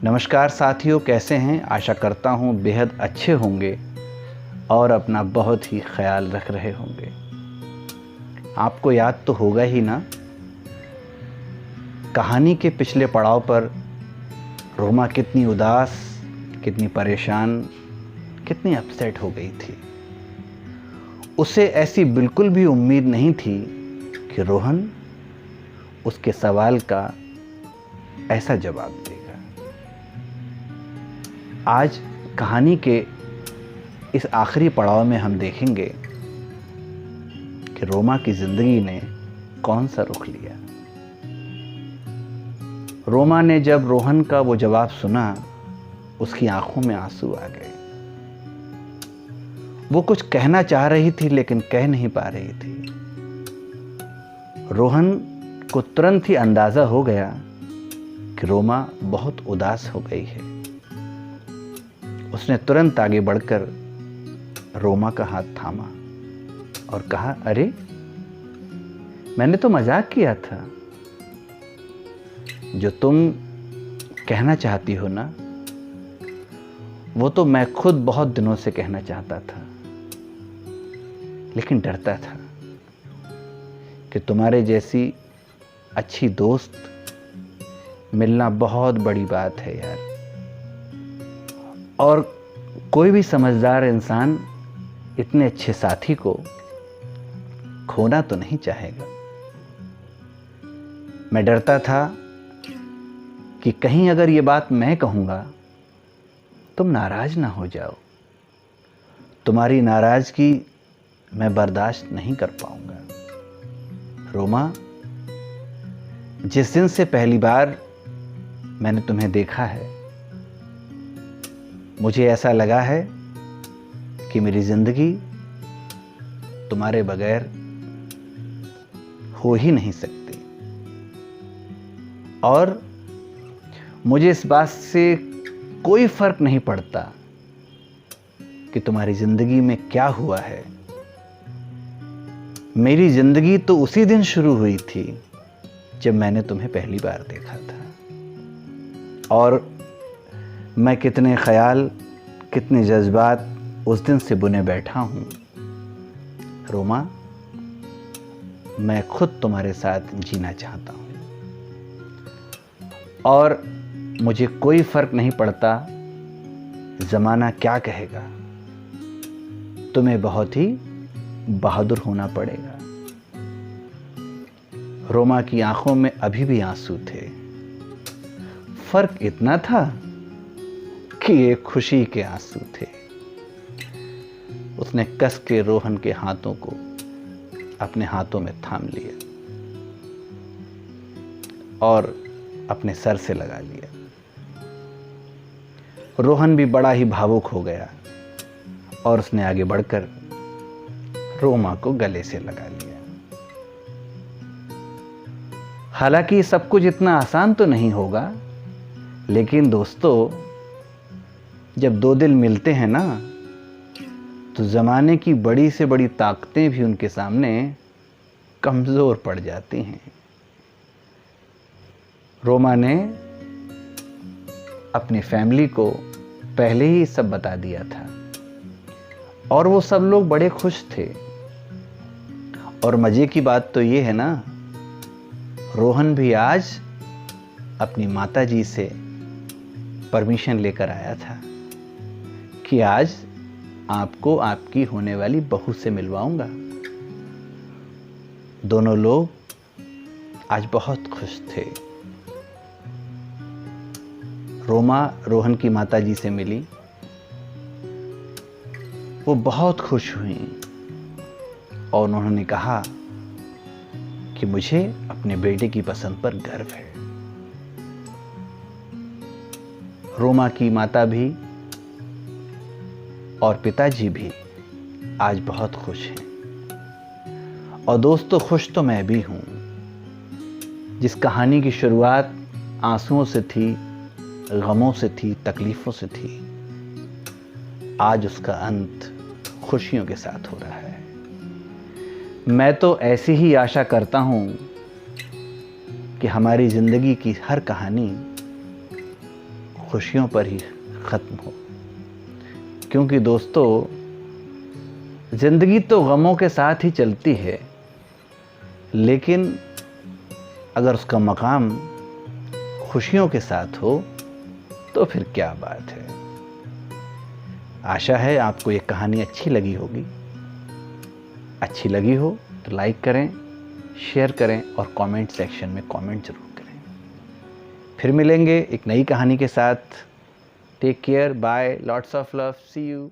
नमस्कार साथियों, कैसे हैं? आशा करता हूँ बेहद अच्छे होंगे और अपना बहुत ही ख्याल रख रहे होंगे। आपको याद तो होगा ही ना, कहानी के पिछले पड़ाव पर रोमा कितनी उदास, कितनी परेशान, कितनी अपसेट हो गई थी। उसे ऐसी बिल्कुल भी उम्मीद नहीं थी कि रोहन उसके सवाल का ऐसा जवाब देगा। आज कहानी के इस आखिरी पड़ाव में हम देखेंगे कि रोमा की जिंदगी ने कौन सा रुख लिया। रोमा ने जब रोहन का वो जवाब सुना, उसकी आंखों में आंसू आ गए। वो कुछ कहना चाह रही थी लेकिन कह नहीं पा रही थी। रोहन को तुरंत ही अंदाजा हो गया कि रोमा बहुत उदास हो गई है। उसने तुरंत आगे बढ़कर रोमा का हाथ थामा और कहा, अरे मैंने तो मजाक किया था। जो तुम कहना चाहती हो ना, वो तो मैं खुद बहुत दिनों से कहना चाहता था, लेकिन डरता था कि तुम्हारे जैसी अच्छी दोस्त मिलना बहुत बड़ी बात है यार। और कोई भी समझदार इंसान इतने अच्छे साथी को खोना तो नहीं चाहेगा। मैं डरता था कि कहीं अगर ये बात मैं कहूँगा तुम नाराज ना हो जाओ। तुम्हारी नाराजगी मैं बर्दाश्त नहीं कर पाऊंगा। रोमा, जिस दिन से पहली बार मैंने तुम्हें देखा है, मुझे ऐसा लगा है कि मेरी जिंदगी तुम्हारे बगैर हो ही नहीं सकती। और मुझे इस बात से कोई फर्क नहीं पड़ता कि तुम्हारी जिंदगी में क्या हुआ है। मेरी जिंदगी तो उसी दिन शुरू हुई थी जब मैंने तुम्हें पहली बार देखा था। और मैं कितने ख्याल, कितने जज्बात उस दिन से बुने बैठा हूँ। रोमा, मैं खुद तुम्हारे साथ जीना चाहता हूँ और मुझे कोई फर्क नहीं पड़ता ज़माना क्या कहेगा। तुम्हें बहुत ही बहादुर होना पड़ेगा। रोमा की आंखों में अभी भी आंसू थे। फर्क इतना था कि ये खुशी के आंसू थे। उसने कस के रोहन के हाथों को अपने हाथों में थाम लिया और अपने सर से लगा लिया। रोहन भी बड़ा ही भावुक हो गया और उसने आगे बढ़कर रोमा को गले से लगा लिया। हालांकि सब कुछ इतना आसान तो नहीं होगा, लेकिन दोस्तों, जब दो दिल मिलते हैं ना, तो ज़माने की बड़ी से बड़ी ताकतें भी उनके सामने कमज़ोर पड़ जाती हैं। रोमा ने अपनी फैमिली को पहले ही सब बता दिया था और वो सब लोग बड़े खुश थे। और मज़े की बात तो ये है ना, रोहन भी आज अपनी माताजी से परमिशन लेकर आया था कि आज आपको आपकी होने वाली बहू से मिलवाऊंगा। दोनों लोग आज बहुत खुश थे। रोमा रोहन की माताजी से मिली। वो बहुत खुश हुई और उन्होंने कहा कि मुझे अपने बेटे की पसंद पर गर्व है। रोमा की माता भी और पिताजी भी आज बहुत खुश हैं। और दोस्तों, खुश तो मैं भी हूं। जिस कहानी की शुरुआत आंसुओं से थी, गमों से थी, तकलीफों से थी, आज उसका अंत खुशियों के साथ हो रहा है। मैं तो ऐसी ही आशा करता हूं कि हमारी जिंदगी की हर कहानी खुशियों पर ही ख़त्म हो। क्योंकि दोस्तों, ज़िंदगी तो गमों के साथ ही चलती है, लेकिन अगर उसका मकाम खुशियों के साथ हो तो फिर क्या बात है। आशा है आपको ये कहानी अच्छी लगी होगी। अच्छी लगी हो तो लाइक करें, शेयर करें और कमेंट सेक्शन में कमेंट ज़रूर करें। फिर मिलेंगे एक नई कहानी के साथ। Take care, bye, lots of love, see you.